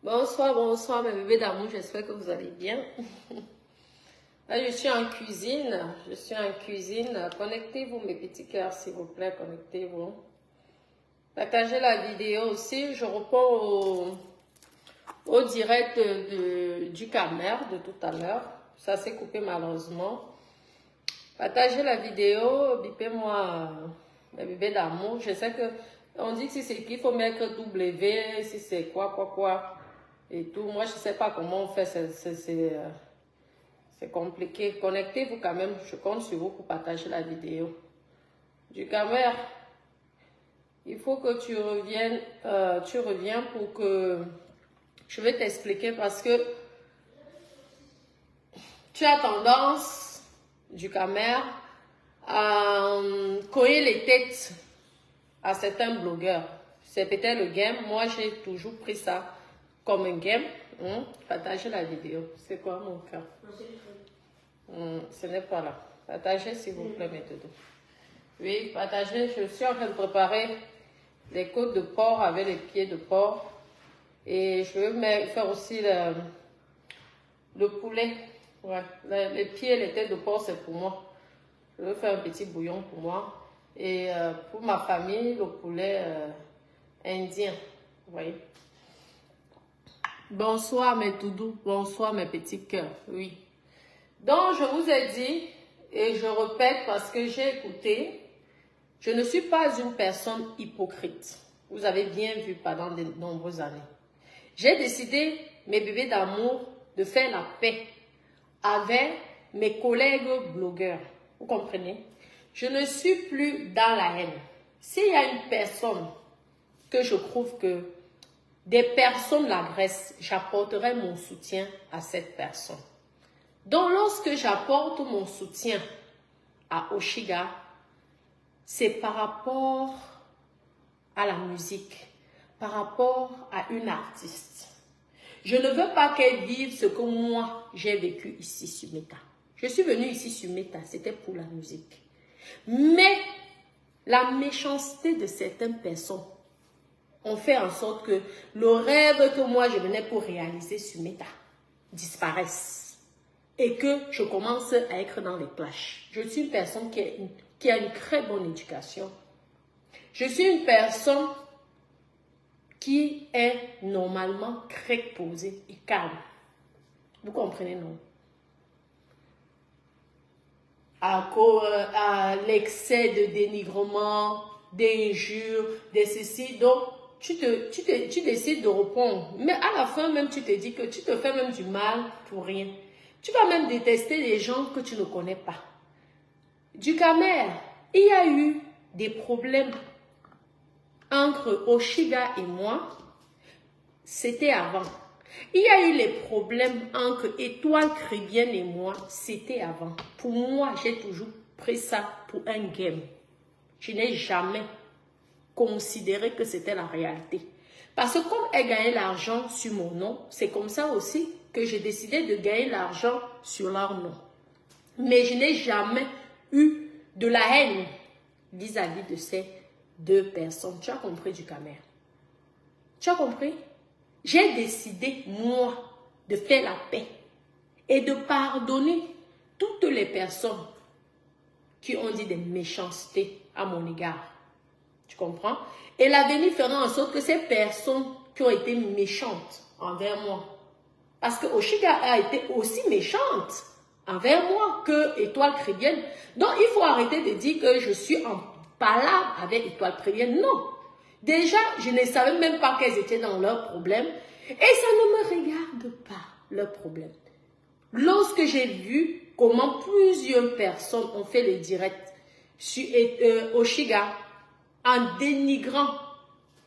Bonsoir, bonsoir mes bébés d'amour, j'espère que vous allez bien. Là, je suis en cuisine, Connectez-vous mes petits cœurs, s'il vous plaît, connectez-vous. Partagez la vidéo aussi, je reprends au direct du Camer de tout à l'heure. Ça s'est coupé malheureusement. Partagez la vidéo, bipez-moi mes bébés d'amour. Je sais que on dit que si c'est qu'il faut mettre W, si c'est quoi. Et tout. Moi, je ne sais pas comment on fait, c'est compliqué. Connectez-vous quand même, je compte sur vous pour partager la vidéo. Du Camer, il faut que tu reviens pour que je vais t'expliquer parce que tu as tendance, du Camer, à coller les têtes à certains blogueurs. C'est peut-être le game, moi j'ai toujours pris ça comme un game. Partagez la vidéo. C'est quoi mon cœur? Ce n'est pas là. Partagez s'il vous plaît, mes doudous. Oui, partagez. Je suis en train de préparer les côtes de porc avec les pieds de porc. Et je veux faire aussi le poulet. Ouais, les pieds et les têtes de porc, c'est pour moi. Je veux faire un petit bouillon pour moi. Et pour ma famille, le poulet indien. Vous voyez? Bonsoir mes doudous, bonsoir mes petits cœurs, oui. Donc je vous ai dit, et je répète parce que j'ai écouté, je ne suis pas une personne hypocrite. Vous avez bien vu pendant de nombreuses années. J'ai décidé, mes bébés d'amour, de faire la paix avec mes collègues blogueurs. Vous comprenez? Je ne suis plus dans la haine. S'il y a une personne que je trouve que des personnes l'agressent, j'apporterai mon soutien à cette personne. Donc, lorsque j'apporte mon soutien à Oshiga, c'est par rapport à la musique, par rapport à une artiste. Je ne veux pas qu'elle vive ce que moi, j'ai vécu ici sur Meta. Je suis venue ici sur Meta, c'était pour la musique. Mais la méchanceté de certaines personnes ont fait en sorte que le rêve que moi je venais pour réaliser sur Meta disparaisse et que je commence à être dans les clashs. Je suis une personne qui a une très bonne éducation. Je suis une personne qui est normalement très posée et calme. Vous comprenez, non? À l'excès de dénigrement, d'injures, de ceci. Donc, tu décides de répondre. Mais à la fin, même, tu te dis que tu te fais même du mal pour rien. Tu vas même détester les gens que tu ne connais pas. Du Camer, il y a eu des problèmes entre Oshiga et moi. C'était avant. Il y a eu les problèmes entre Étoile Caribbean et moi. C'était avant. Pour moi, j'ai toujours pris ça pour un game. Je n'ai jamais considéré que c'était la réalité. Parce que comme elle gagnait l'argent sur mon nom, c'est comme ça aussi que j'ai décidé de gagner l'argent sur leur nom. Mais je n'ai jamais eu de la haine vis-à-vis de ces deux personnes. Tu as compris, du Camer? Tu as compris? J'ai décidé, moi, de faire la paix et de pardonner toutes les personnes qui ont dit des méchancetés à mon égard. Tu comprends? Et l'avenir fera en sorte que ces personnes qui ont été méchantes envers moi, parce que Oshiga a été aussi méchante envers moi que Étoile Caribbean. Donc, il faut arrêter de dire que je suis en palabre avec Étoile Caribbean. Non. Déjà, je ne savais même pas qu'elles étaient dans leurs problèmes. Et ça ne me regarde pas, leurs problèmes. Lorsque j'ai vu comment plusieurs personnes ont fait les directs sur Oshiga en dénigrant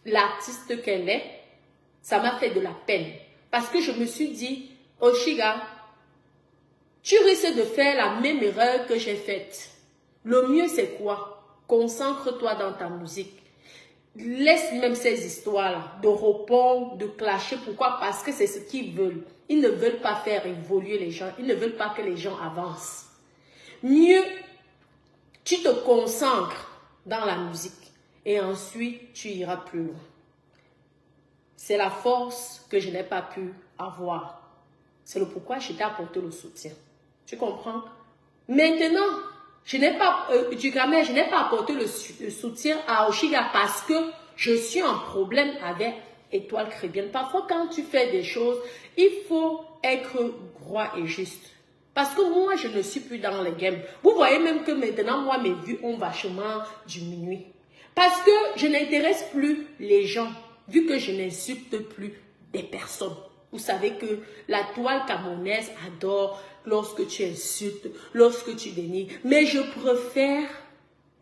l'artiste qu'elle est, ça m'a fait de la peine. Parce que je me suis dit, Oshiga, tu risques de faire la même erreur que j'ai faite. Le mieux, c'est quoi? Concentre-toi dans ta musique. Laisse même ces histoires-là de repos, de clasher. Pourquoi? Parce que c'est ce qu'ils veulent. Ils ne veulent pas faire évoluer les gens. Ils ne veulent pas que les gens avancent. Mieux, tu te concentres dans la musique et ensuite, tu iras plus loin. c'est la force que je n'ai pas pu avoir. C'est le pourquoi je t'ai apporté le soutien. Tu comprends? Maintenant, je n'ai pas, je n'ai pas apporté le soutien à Oshiga parce que je suis en problème avec Étoile Caribbean. Parfois, quand tu fais des choses, il faut être droit et juste. Parce que moi, je ne suis plus dans le game. Vous voyez même que maintenant, moi, mes vues ont vachement diminué. Parce que je n'intéresse plus les gens, vu que je n'insulte plus des personnes. Vous savez que la toile camerounaise adore lorsque tu insultes, lorsque tu dénigres. Mais je préfère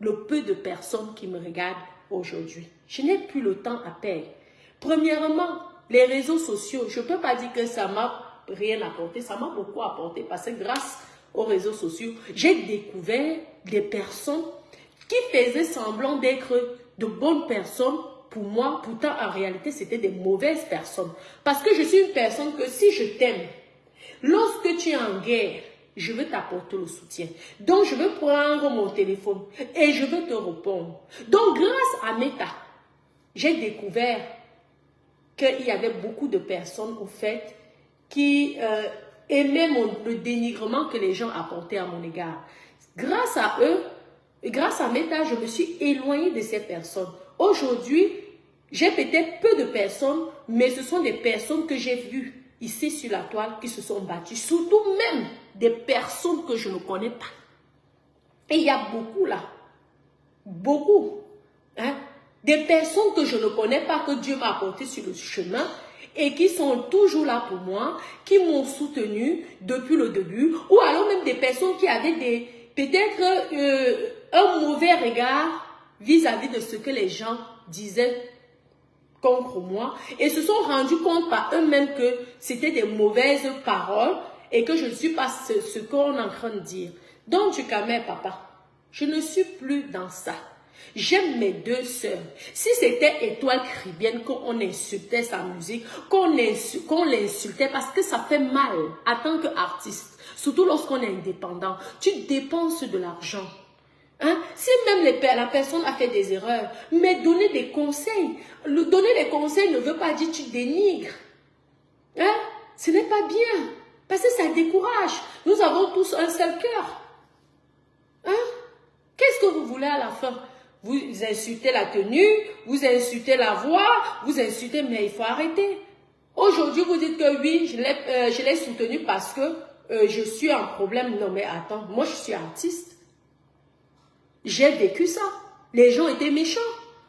le peu de personnes qui me regardent aujourd'hui. Je n'ai plus le temps à perdre. Premièrement, les réseaux sociaux, je ne peux pas dire que ça m'a rien apporté, ça m'a beaucoup apporté parce que grâce aux réseaux sociaux, j'ai découvert des personnes qui faisaient semblant d'être de bonnes personnes pour moi, pourtant en réalité c'était des mauvaises personnes. Parce que je suis une personne que si je t'aime, lorsque tu es en guerre, je veux t'apporter le soutien. Donc je veux prendre mon téléphone et je veux te répondre. Donc grâce à Meta, j'ai découvert qu'il y avait beaucoup de personnes au fait qui aimaient le dénigrement que les gens apportaient à mon égard. Grâce à eux, grâce à Meta, je me suis éloignée de ces personnes. Aujourd'hui, j'ai peut-être peu de personnes, mais ce sont des personnes que j'ai vues ici sur la toile qui se sont battues. Surtout même des personnes que je ne connais pas. Et il y a beaucoup là. Beaucoup. Hein? Des personnes que je ne connais pas, que Dieu m'a apportées sur le chemin et qui sont toujours là pour moi, qui m'ont soutenu depuis le début. Ou alors même des personnes qui avaient peut-être un mauvais regard vis-à-vis de ce que les gens disaient contre moi et se sont rendus compte par eux-mêmes que c'était des mauvaises paroles et que je ne suis pas ce qu'on est en train de dire. Donc, Dukamer, papa, je ne suis plus dans ça. J'aime mes deux sœurs. Si c'était Étoile Caribbean, qu'on insultait sa musique, qu'on l'insultait parce que ça fait mal en tant qu'artiste, surtout lorsqu'on est indépendant, tu dépenses de l'argent. Hein? Si même la personne a fait des erreurs, mais donner des conseils. Donner des conseils ne veut pas dire que tu dénigres. Hein? Ce n'est pas bien. Parce que ça décourage. Nous avons tous un seul cœur. Hein? Qu'est-ce que vous voulez à la fin? Vous insultez la tenue, vous insultez la voix, vous insultez, mais il faut arrêter. Aujourd'hui, vous dites que oui, je l'ai soutenu parce que je suis en problème. Non, mais attends, moi je suis artiste. J'ai vécu ça. Les gens étaient méchants.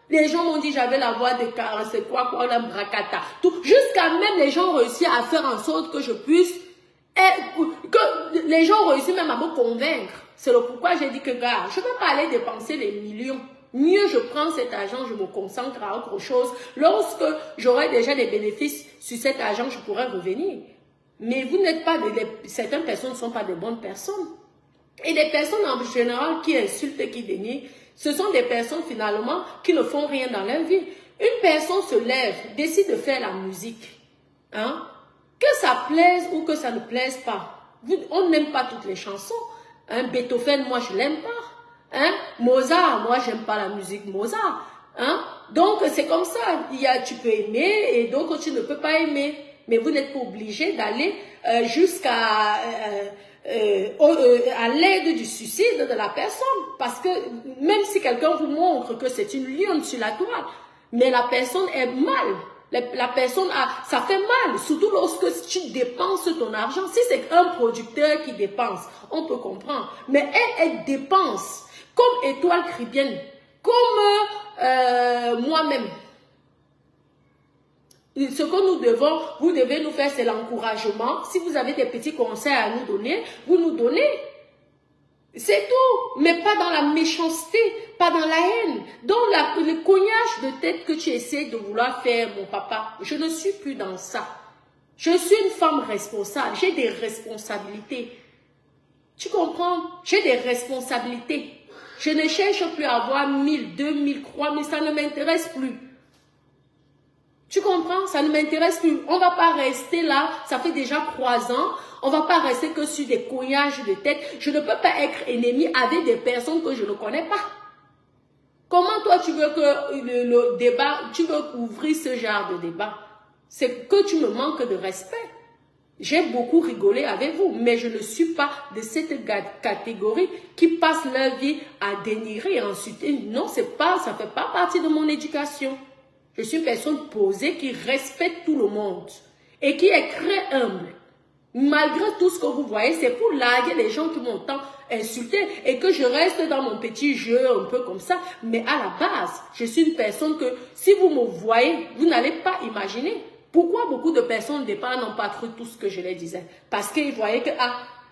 Les gens m'ont dit j'avais la voix de c'est quoi, la bracata. Jusqu'à même les gens ont réussi à faire en sorte que je puisse, que les gens ont réussi même à me convaincre. C'est le pourquoi j'ai dit que gars, je ne vais pas aller dépenser les millions. Mieux je prends cet argent, je me concentre à autre chose. Lorsque j'aurai déjà des bénéfices sur cet argent, je pourrai revenir. Mais vous n'êtes pas, certaines personnes ne sont pas de bonnes personnes. Et les personnes en général qui insultent, qui dénigrent, ce sont des personnes finalement qui ne font rien dans leur vie. Une personne se lève, décide de faire la musique. Hein? Que ça plaise ou que ça ne plaise pas. On n'aime pas toutes les chansons. Hein? Beethoven, moi je l'aime pas. Hein? Mozart, moi j'aime pas la musique Mozart. Hein? Donc c'est comme ça. Tu peux aimer et d'autres tu ne peux pas aimer. Mais vous n'êtes pas obligé d'aller jusqu'à... à l'aide du suicide de la personne. Parce que même si quelqu'un vous montre que c'est une lionne sur la toile, mais la personne est mal. La personne ça fait mal, surtout lorsque tu dépenses ton argent. Si c'est un producteur qui dépense, on peut comprendre. Mais elle dépense, comme Étoile Caribbean, comme moi-même. Ce que nous devons, vous devez nous faire, c'est l'encouragement. Si vous avez des petits conseils à nous donner, vous nous donnez. C'est tout. Mais pas dans la méchanceté, pas dans la haine. Dans le cognage de tête que tu essaies de vouloir faire, mon papa. Je ne suis plus dans ça. Je suis une femme responsable. J'ai des responsabilités. Tu comprends? J'ai des responsabilités. Je ne cherche plus à avoir 1000, 2000, 3000. Ça ne m'intéresse plus. Tu comprends? Ça ne m'intéresse plus. On ne va pas rester là. Ça fait déjà 3 ans. On ne va pas rester que sur des cognages de tête. Je ne peux pas être ennemi avec des personnes que je ne connais pas. Comment toi tu veux que le débat, tu veux ouvrir ce genre de débat? c'est que tu me manques de respect. J'ai beaucoup rigolé avec vous, mais je ne suis pas de cette catégorie qui passe leur vie à dénigrer et à insulter. Non, ça ne fait pas partie de mon éducation. Je suis une personne posée qui respecte tout le monde et qui est très humble. Malgré tout ce que vous voyez, c'est pour larguer les gens qui m'ont tant insulté et que je reste dans mon petit jeu un peu comme ça. Mais à la base, je suis une personne que si vous me voyez, vous n'allez pas imaginer. Pourquoi beaucoup de personnes au départ n'ont pas cru tout ce que je leur disais? Parce qu'ils voyaient que,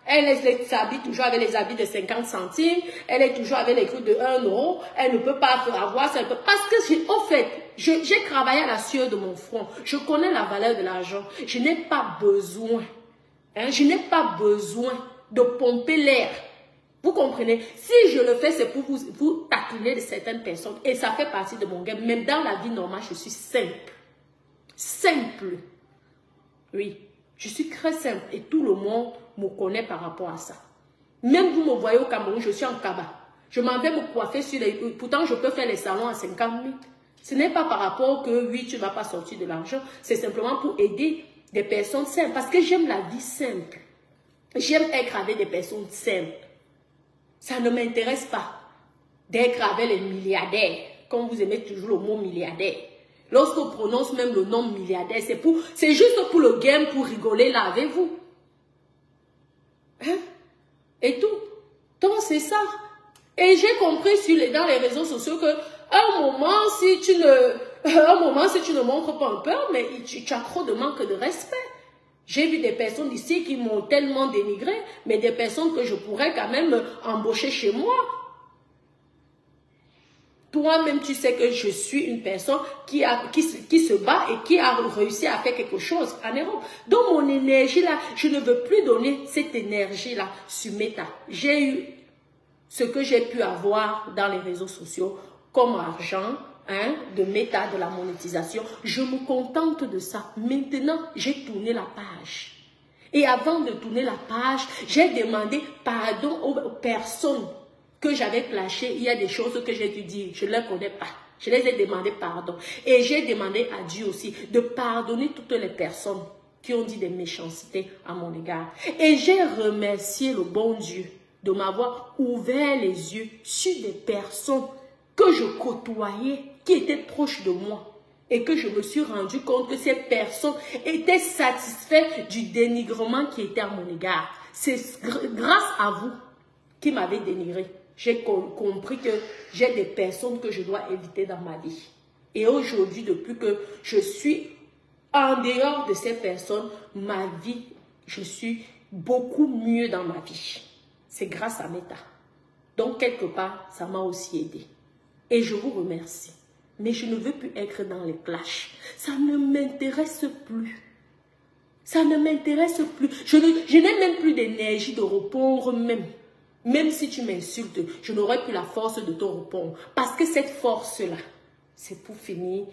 elle s'habille toujours avec les habits de 50 centimes, elle est toujours avec les trucs de 1 euro, elle ne peut pas avoir ça. Parce que, au fait, j'ai travaillé à la sueur de mon front. Je connais la valeur de l'argent. Je n'ai pas besoin. Je n'ai pas besoin de pomper l'air. Vous comprenez? Si je le fais, c'est pour vous taquiner de certaines personnes. Et ça fait partie de mon game. Même dans la vie normale, je suis simple. Simple. Oui, je suis très simple. Et tout le monde me connaît par rapport à ça. Même vous me voyez au Cameroun, je suis en Kaba. Je m'en vais me coiffer sur les... Pourtant, je peux faire les salons à 50 000. Ce n'est pas par rapport que, oui, tu ne vas pas sortir de l'argent. C'est simplement pour aider des personnes simples. Parce que j'aime la vie simple. J'aime être avec des personnes simples. Ça ne m'intéresse pas d'être avec les milliardaires. Comme vous aimez toujours le mot milliardaire. Lorsqu'on prononce même le nom milliardaire, c'est juste pour le game, pour rigoler là avec vous. Hein? Et tout. Donc c'est ça. Et j'ai compris dans les réseaux sociaux que un moment, si tu ne montres pas un peu, mais tu as trop de manque de respect. J'ai vu des personnes ici qui m'ont tellement dénigré, mais des personnes que je pourrais quand même embaucher chez moi. Toi-même, tu sais que je suis une personne qui se bat et qui a réussi à faire quelque chose en Europe. Donc, mon énergie là, je ne veux plus donner cette énergie là sur Meta. J'ai eu ce que j'ai pu avoir dans les réseaux sociaux comme argent, de Meta, de la monétisation. Je me contente de ça. Maintenant, j'ai tourné la page. Et avant de tourner la page, j'ai demandé pardon aux personnes que j'avais clashées. Il y a des choses que j'ai dû dire, je ne les connais pas. Je les ai demandé pardon. Et j'ai demandé à Dieu aussi de pardonner toutes les personnes qui ont dit des méchancetés à mon égard. Et j'ai remercié le bon Dieu de m'avoir ouvert les yeux sur des personnes que je côtoyais, qui étaient proches de moi. Et que je me suis rendu compte que ces personnes étaient satisfaites du dénigrement qui était à mon égard. C'est grâce à vous qui m'avez dénigré. J'ai compris que j'ai des personnes que je dois éviter dans ma vie. Et aujourd'hui, depuis que je suis en dehors de ces personnes, ma vie, je suis beaucoup mieux dans ma vie. C'est grâce à Meta. Donc, quelque part, ça m'a aussi aidé. Et je vous remercie. Mais je ne veux plus être dans les clashs. Ça ne m'intéresse plus. Ça ne m'intéresse plus. Je n'ai même plus d'énergie de répondre même. Même si tu m'insultes, je n'aurai plus la force de te répondre. Parce que cette force-là, c'est pour finir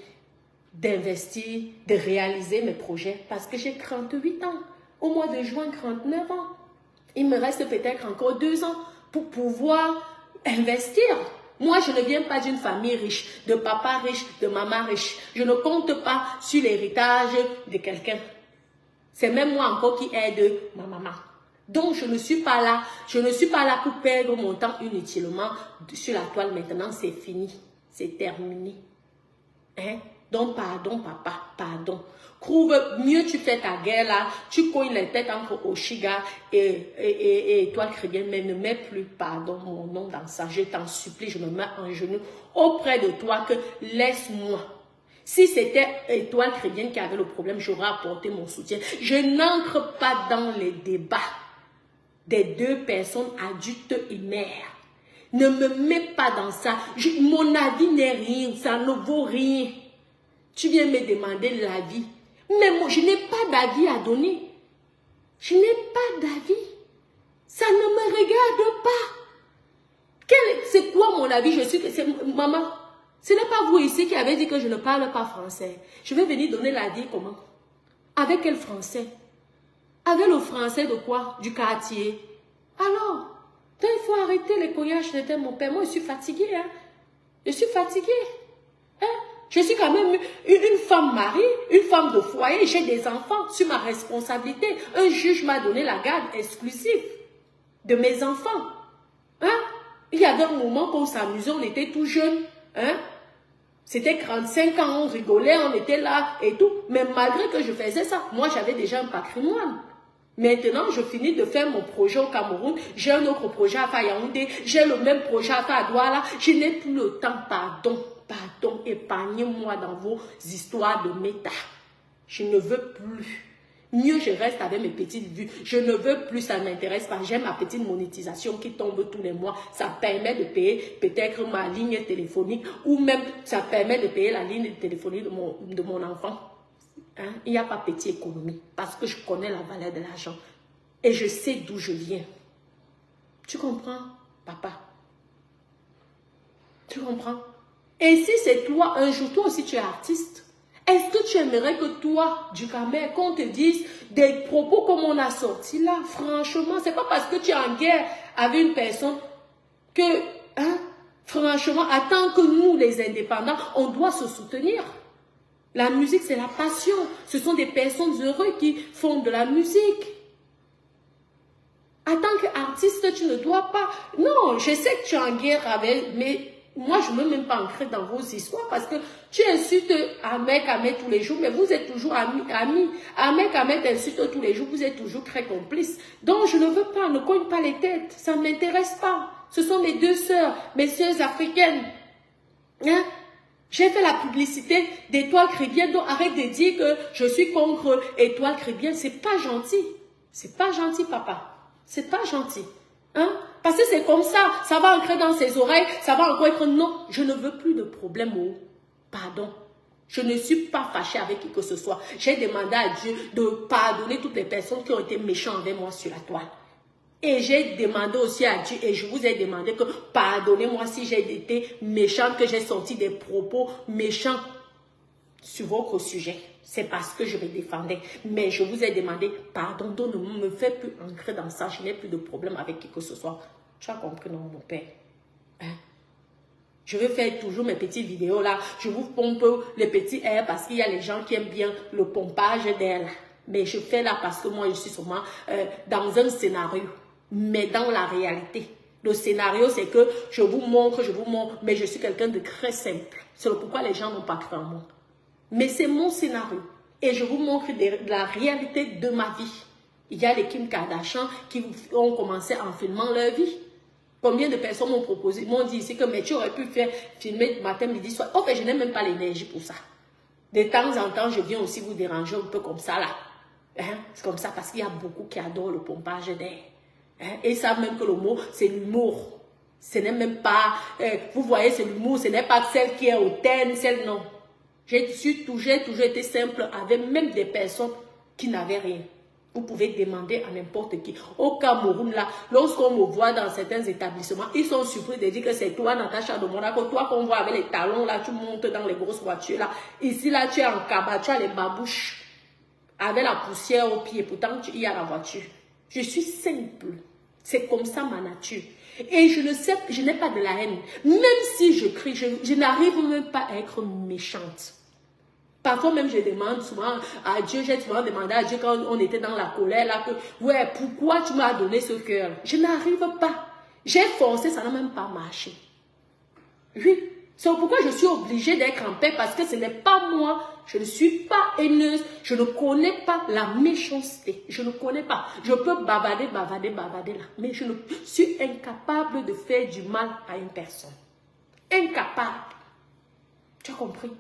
d'investir, de réaliser mes projets. Parce que j'ai 38 ans. Au mois de juin, 39 ans. Il me reste peut-être encore 2 ans pour pouvoir investir. Moi, je ne viens pas d'une famille riche, de papa riche, de maman riche. Je ne compte pas sur l'héritage de quelqu'un. C'est même moi encore qui aide ma maman. Donc, je ne suis pas là pour perdre mon temps inutilement sur la toile. Maintenant, c'est fini. C'est terminé. Donc, pardon, papa, pardon. Mieux tu fais ta guerre là, tu cognes les têtes entre Oshiga et Étoile Chrétienne, mais ne mets plus, pardon, mon nom dans ça. Je t'en supplie, je me mets en genoux auprès de toi que laisse-moi. Si c'était Étoile Chrétienne qui avait le problème, j'aurais apporté mon soutien. Je n'entre pas dans les débats des 2 personnes adultes et mères. Ne me mets pas dans ça. Mon avis n'est rien, ça ne vaut rien. Tu viens me demander l'avis. Mais moi, je n'ai pas d'avis à donner. Je n'ai pas d'avis. Ça ne me regarde pas. C'est quoi mon avis? Maman, ce n'est pas vous ici qui avez dit que je ne parle pas français. Je vais venir donner l'avis comment? Avec quel français? Avec le français de quoi? Du quartier. Alors, il faut arrêter les collages de mon père. Moi, je suis fatiguée. Je suis fatiguée. Je suis quand même une femme mariée, une femme de foyer, j'ai des enfants sur ma responsabilité. Un juge m'a donné la garde exclusive de mes enfants. Hein? Il y avait un moment qu'on s'amusait, on était tout jeunes. Hein? C'était 45 ans, on rigolait, on était là et tout. Mais malgré que je faisais ça, moi j'avais déjà un patrimoine. Maintenant, je finis de faire mon projet au Cameroun. J'ai un autre projet à faire à Yaoundé. J'ai le même projet à faire à Douala. Je n'ai plus le temps, pardon. Pardon, épargnez-moi dans vos histoires de méta. Je ne veux plus. Mieux, je reste avec mes petites vues. Je ne veux plus, ça ne m'intéresse pas. J'ai ma petite monétisation qui tombe tous les mois. Ça permet de payer peut-être ma ligne téléphonique ou même ça permet de payer la ligne téléphonique de mon enfant. Hein? Il n'y a pas petite économie parce que je connais la valeur de l'argent et je sais d'où je viens. Tu comprends, papa? Tu comprends? Et si c'est toi, un jour, toi aussi tu es artiste, est-ce que tu aimerais que toi, du Cameroun, qu'on te dise des propos comme on a sorti là? Franchement, c'est pas parce que tu es en guerre avec une personne que, hein, franchement, attends que nous, les indépendants, on doit se soutenir. La musique, c'est la passion. Ce sont des personnes heureuses qui font de la musique. En tant qu'artiste, tu ne dois pas... Non, je sais que tu es en guerre avec... Mais moi, je ne veux même pas entrer dans vos histoires parce que tu insultes Ahmed tous les jours, mais vous êtes toujours amis. Ahmed insulte tous les jours, vous êtes toujours très complices. Donc, je ne veux pas, ne cogne pas les têtes. Ça ne m'intéresse pas. Ce sont mes deux sœurs, mes sœurs africaines. Hein? J'ai fait la publicité d'Étoile Chrétienne, donc arrête de dire que je suis contre Étoile Chrétienne. C'est pas gentil. C'est pas gentil, papa. C'est pas gentil. Hein? Parce que c'est comme ça va entrer dans ses oreilles, ça va encore être non, je ne veux plus de problème. Oh. Pardon. Je ne suis pas fâchée avec qui que ce soit. J'ai demandé à Dieu de pardonner toutes les personnes qui ont été méchantes avec moi sur la toile. Et j'ai demandé aussi à Dieu, et je vous ai demandé que pardonnez-moi si j'ai été méchante, que j'ai sorti des propos méchants sur votre sujet. C'est parce que je me défendais. Mais je vous ai demandé pardon, donc ne me fais plus entrer dans ça. Je n'ai plus de problème avec qui que ce soit. Tu as compris, non, mon père? Hein? Je vais faire toujours mes petites vidéos là. Je vous pompe les petits airs parce qu'il y a les gens qui aiment bien le pompage d'air. Mais je fais là parce que moi, je suis sûrement dans un scénario. Mais dans la réalité, le scénario, c'est que je vous montre, mais je suis quelqu'un de très simple. C'est pourquoi les gens n'ont pas cru en moi. Mais c'est mon scénario. Et je vous montre la réalité de ma vie. Il y a les Kim Kardashian qui ont commencé en filmant leur vie. Combien de personnes m'ont proposé, m'ont dit ici que mais tu aurais pu faire filmer matin, midi, soir. En fait, je n'ai même pas l'énergie pour ça. De temps en temps, je viens aussi vous déranger un peu comme ça là. Hein? C'est comme ça parce qu'il y a beaucoup qui adorent le pompage d'air. Hein? Et ils savent même que le mot, c'est l'humour. Ce n'est même pas, vous voyez, c'est l'humour, ce n'est pas celle qui est hautaine, celle non. J'ai toujours été simple avec même des personnes qui n'avaient rien. Vous pouvez demander à n'importe qui. Au Cameroun, là, lorsqu'on me voit dans certains établissements, ils sont surpris de dire que c'est toi, Natacha de Monaco, toi qu'on voit avec les talons, là, tu montes dans les grosses voitures, là. Ici, là, tu es en cabas, tu as les babouches, avec la poussière au pied, pourtant, il y a la voiture. Je suis simple. C'est comme ça ma nature. Et je ne sais, je n'ai pas de la haine. Même si je crie, je n'arrive même pas à être méchante. Parfois même, je demande souvent à Dieu, j'ai souvent demandé à Dieu quand on était dans la colère, là, que, ouais, pourquoi tu m'as donné ce cœur? Je n'arrive pas. J'ai forcé, ça n'a même pas marché. Oui, c'est pourquoi je suis obligée d'être en paix, parce que ce n'est pas moi, je ne suis pas haineuse, je ne connais pas la méchanceté, je ne connais pas. Je peux bavarder là, mais je suis incapable de faire du mal à une personne. Incapable. Tu as compris?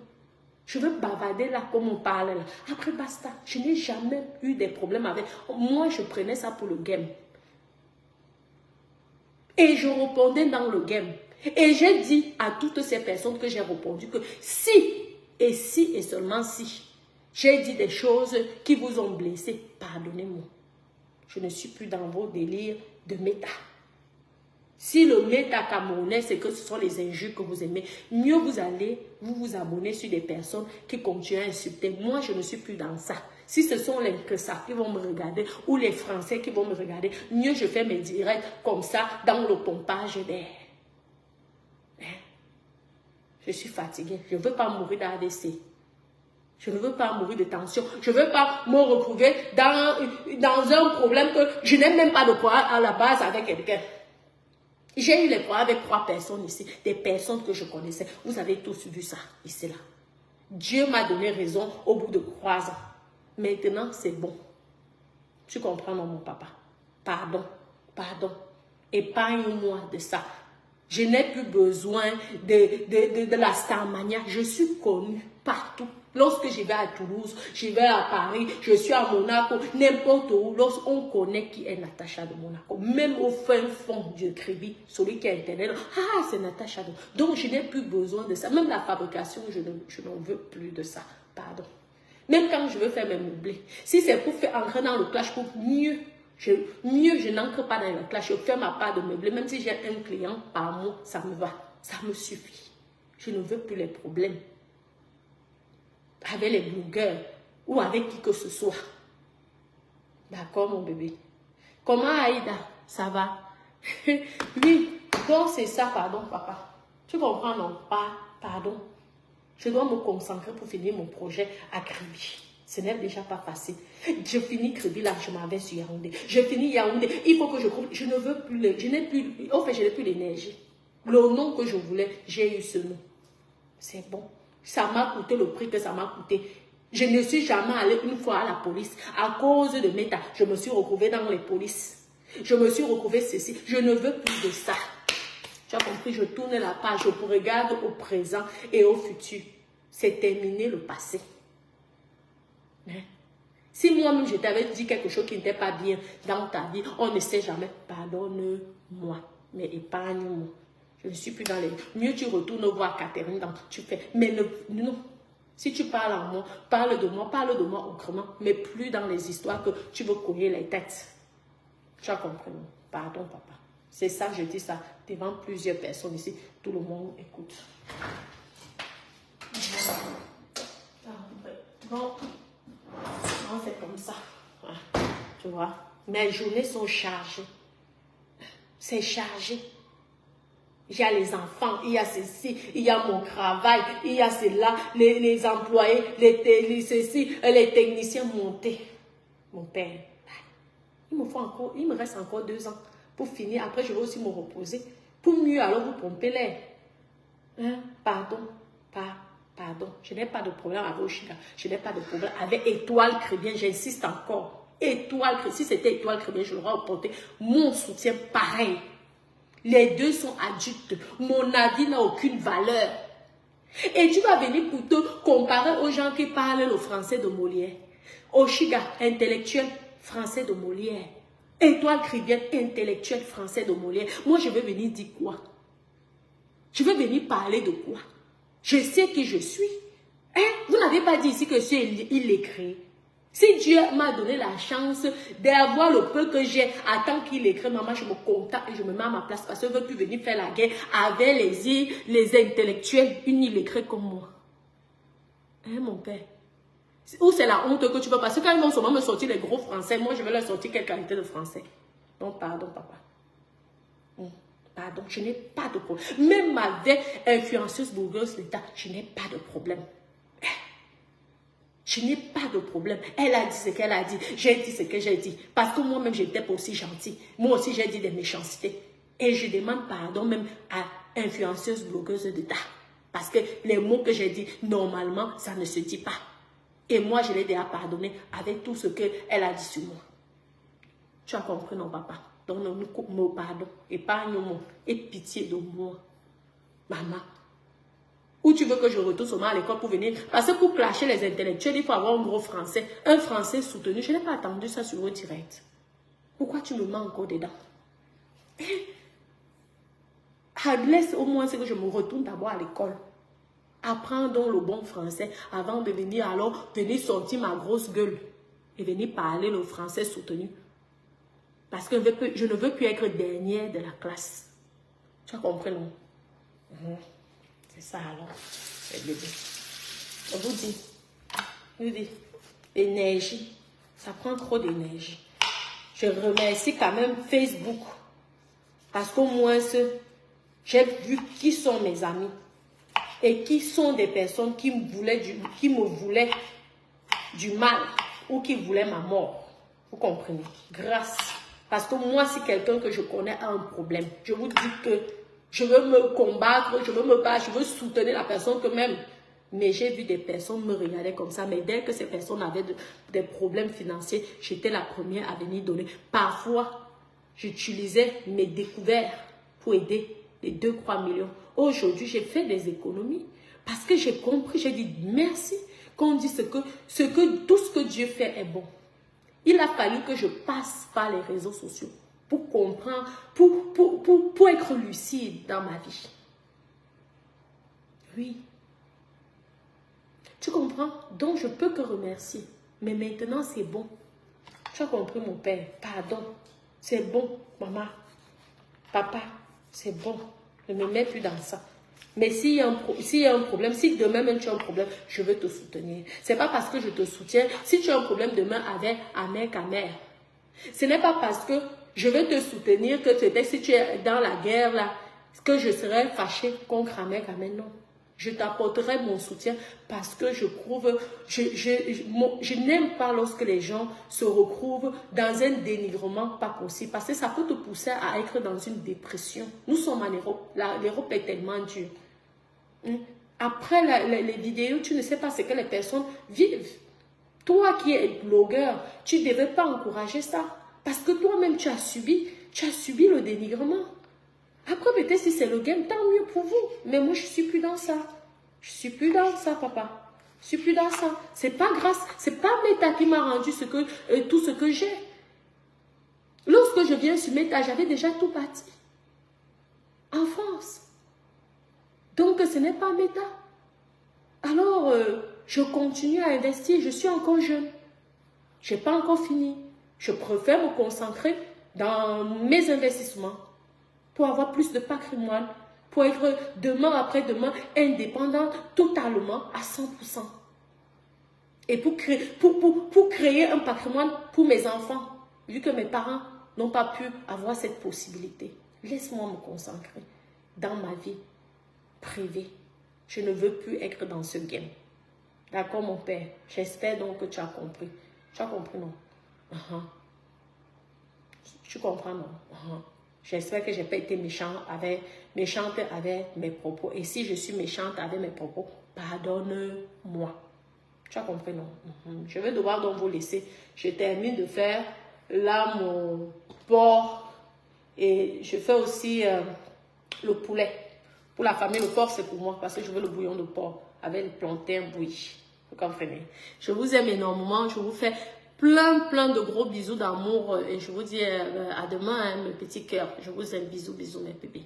Je veux bavarder là comme on parle là. Après, basta. Je n'ai jamais eu des problèmes avec. Moi, je prenais ça pour le game. Et je répondais dans le game. Et j'ai dit à toutes ces personnes que j'ai répondu que si et seulement si, j'ai dit des choses qui vous ont blessé, pardonnez-moi. Je ne suis plus dans vos délires de méta. Si le méta camerounais, c'est que ce sont les injures que vous aimez, mieux vous allez vous abonner sur des personnes qui continuent à insulter. Moi, je ne suis plus dans ça. Si ce sont les Kressa qui vont me regarder ou les Français qui vont me regarder, mieux je fais mes directs comme ça dans le pompage d'air. Hein? Je suis fatiguée. Je ne veux pas mourir d'ADC. Je ne veux pas mourir de tension. Je ne veux pas me retrouver dans un problème que je n'ai même pas de problème à la base avec quelqu'un. J'ai eu les problèmes avec 3 personnes ici. Des personnes que je connaissais. Vous avez tous vu ça, ici, là. Dieu m'a donné raison au bout de 3 ans. Maintenant, c'est bon. Tu comprends, non, mon papa? Pardon. Pardon. Épargne-moi de ça. Je n'ai plus besoin de la starmania. Je suis connue partout. Lorsque je vais à Toulouse, je vais à Paris, je suis à Monaco, n'importe où, lorsqu'on connaît qui est Natacha de Monaco, même au fin fond du Crébi, celui qui a Internet, ah, c'est Natacha de... Donc, je n'ai plus besoin de ça. Même la fabrication, je n'en veux plus de ça. Pardon. Même quand je veux faire mes meublés, si c'est pour faire entrer dans le clash, pour mieux, je n'entre pas dans le clash, je fais ma part de meublé, même si j'ai un client par mois, ça me va, ça me suffit. Je ne veux plus les problèmes avec les blogueurs ou avec qui que ce soit. D'accord, mon bébé? Comment Aïda? Ça va? Oui, donc c'est ça, pardon, papa. Tu comprends, non? Pardon. Je dois me concentrer pour finir mon projet à Kribi. Ce n'est déjà pas facile. Je finis Kribi, là, je m'en vais sur Yaoundé. Je finis Yaoundé. Il faut que je coupe. Je ne veux plus, je n'ai plus l'énergie. Le nom que je voulais, j'ai eu ce nom. C'est bon. Ça m'a coûté le prix que ça m'a coûté. Je ne suis jamais allée une fois à la police. À cause de Meta, je me suis retrouvée dans les polices. Je me suis retrouvée ceci. Je ne veux plus de ça. Tu as compris, je tourne la page, je regarde au présent et au futur. C'est terminé le passé. Hein? Si moi-même je t'avais dit quelque chose qui n'était pas bien dans ta vie, on ne sait jamais. Pardonne-moi, mais épargne-moi. Je ne suis plus dans les... Mieux tu retournes voir Catherine, donc tu fais... Mais non. Si tu parles en moi, parle de moi autrement, mais plus dans les histoires que tu veux cogner les têtes. Tu as compris? Pardon, papa. C'est ça, je dis ça devant plusieurs personnes ici. Tout le monde écoute. Bon, c'est comme ça. Tu vois? Mes journées sont chargées. C'est chargé. Il y a les enfants, il y a ceci, il y a mon travail, il y a cela, les employés, les techniciens montés. Mon père, il me reste encore 2 ans pour finir. Après, je vais aussi me reposer. Pour mieux, alors vous pomper l'air. Hein? Pardon. Je n'ai pas de problème avec Oshiga. Je n'ai pas de problème avec Étoile Chrétien. J'insiste encore. Étoile Chrétien. Si c'était Étoile Chrétien, je leur ai apporté mon soutien pareil. Les deux sont adultes. Mon avis n'a aucune valeur. Et tu vas venir pour te comparer aux gens qui parlent le français de Molière. Oshiga, intellectuel français de Molière. Étoile Chrétienne, intellectuel français de Molière. Moi, je vais venir dire quoi? Je vais venir parler de quoi? Je sais qui je suis. Hein? Vous n'avez pas dit ici que je suis illettré. Si Dieu m'a donné la chance d'avoir le peu que j'ai, à tant qu'il écrit, maman, je me contacte et je me mets à ma place parce que je ne veux plus venir faire la guerre avec les intellectuels, une illettrée comme moi. Hein, mon père? Ou c'est la honte que tu veux, parce que quand ils vont seulement me sortir les gros français, moi je vais leur sortir quelle qualité de français. Donc, pardon, papa. Pardon, je n'ai pas de problème. Même avec influenceuse blogueuse l'État, je n'ai pas de problème. Je n'ai pas de problème. Elle a dit ce qu'elle a dit. J'ai dit ce que j'ai dit. Parce que moi-même, je n'étais pas aussi gentille. Moi aussi, j'ai dit des méchancetés. Et je demande pardon même à influenceuse blogueuse d'État. Parce que les mots que j'ai dit, normalement, ça ne se dit pas. Et moi, je l'ai déjà pardonné avec tout ce qu'elle a dit sur moi. Tu as compris, non, papa? Donne-nous pardon. Épargne-moi. Et pitié de moi. Maman. Ou tu veux que je retourne seulement à l'école pour venir? Parce que pour clasher les intellectuels, il faut avoir un gros français. Un français soutenu. Je n'ai pas attendu ça sur le direct. Pourquoi tu me mets encore dedans? Laisse au moins que je me retourne d'abord à l'école. Apprends donc le bon français avant de venir sortir ma grosse gueule et venir parler le français soutenu. Parce que je ne veux plus être dernière de la classe. Tu as compris, non? C'est ça alors, les bébés. Je vous dis, l'énergie, ça prend trop d'énergie. Je remercie quand même Facebook. Parce qu'au moins, j'ai vu qui sont mes amis. et qui sont des personnes qui me voulaient du mal ou qui voulaient ma mort. Vous comprenez? Grâce. Parce que moi, si quelqu'un que je connais a un problème, je vous dis que je veux me combattre, je veux me battre, je veux soutenir la personne que même. Mais j'ai vu des personnes me regarder comme ça. Mais dès que ces personnes avaient des problèmes financiers, j'étais la première à venir donner. Parfois, j'utilisais mes découvertes pour aider les 2-3 millions. Aujourd'hui, j'ai fait des économies. Parce que j'ai compris, j'ai dit merci. Quand on dit tout ce que Dieu fait est bon. Il a fallu que je passe par les réseaux sociaux pour comprendre, pour être lucide dans ma vie. Oui. Tu comprends? Donc, je peux que remercier. Mais maintenant, c'est bon. Tu as compris, mon père? Pardon. C'est bon, maman. Papa, c'est bon. Ne me mets plus dans ça. Mais s'il y a un problème, si demain même tu as un problème, je veux te soutenir. Ce n'est pas parce que je te soutiens. Si tu as un problème demain avec Amer, ce n'est pas parce que je vais te soutenir que si tu es dans la guerre, là, que je serai fâché contre Amer, non. Je t'apporterai mon soutien parce que je n'aime pas lorsque les gens se retrouvent dans un dénigrement pas possible. Parce que ça peut te pousser à être dans une dépression. Nous sommes en Europe. L'Europe est tellement dure. Après les vidéos, tu ne sais pas ce que les personnes vivent. Toi qui es blogueur, tu ne devais pas encourager ça. Parce que toi-même, tu as subi le dénigrement. Après, peut-être si c'est le game, tant mieux pour vous. Mais moi, je ne suis plus dans ça. Je ne suis plus dans ça, papa. Je ne suis plus dans ça. Ce n'est pas grâce, ce n'est pas Meta qui m'a rendu tout ce que j'ai. Lorsque je viens sur Meta, j'avais déjà tout bâti. En France. Donc, ce n'est pas Meta. Alors, je continue à investir. Je suis encore jeune. Je n'ai pas encore fini. Je préfère me concentrer dans mes investissements pour avoir plus de patrimoine, pour être demain après-demain indépendant totalement à 100%. Et pour créer un patrimoine pour mes enfants, vu que mes parents n'ont pas pu avoir cette possibilité. Laisse-moi me concentrer dans ma vie privée. Je ne veux plus être dans ce game. D'accord, mon père? J'espère donc que tu as compris. Tu as compris, non? Tu comprends, non? J'espère que je n'ai pas été méchante avec mes propos. Et si je suis méchante avec mes propos, pardonne-moi. Tu as compris, non? Je vais devoir donc vous laisser. Je termine de faire là mon porc. Et je fais aussi le poulet. Pour la famille, le porc, c'est pour moi. Parce que je veux le bouillon de porc avec le plantain bouilli. Vous comprenez? Je vous aime énormément. Je vous fais plein de gros bisous d'amour. Et je vous dis à demain, hein, mes petits cœurs. Je vous aime. Bisous, mes bébés.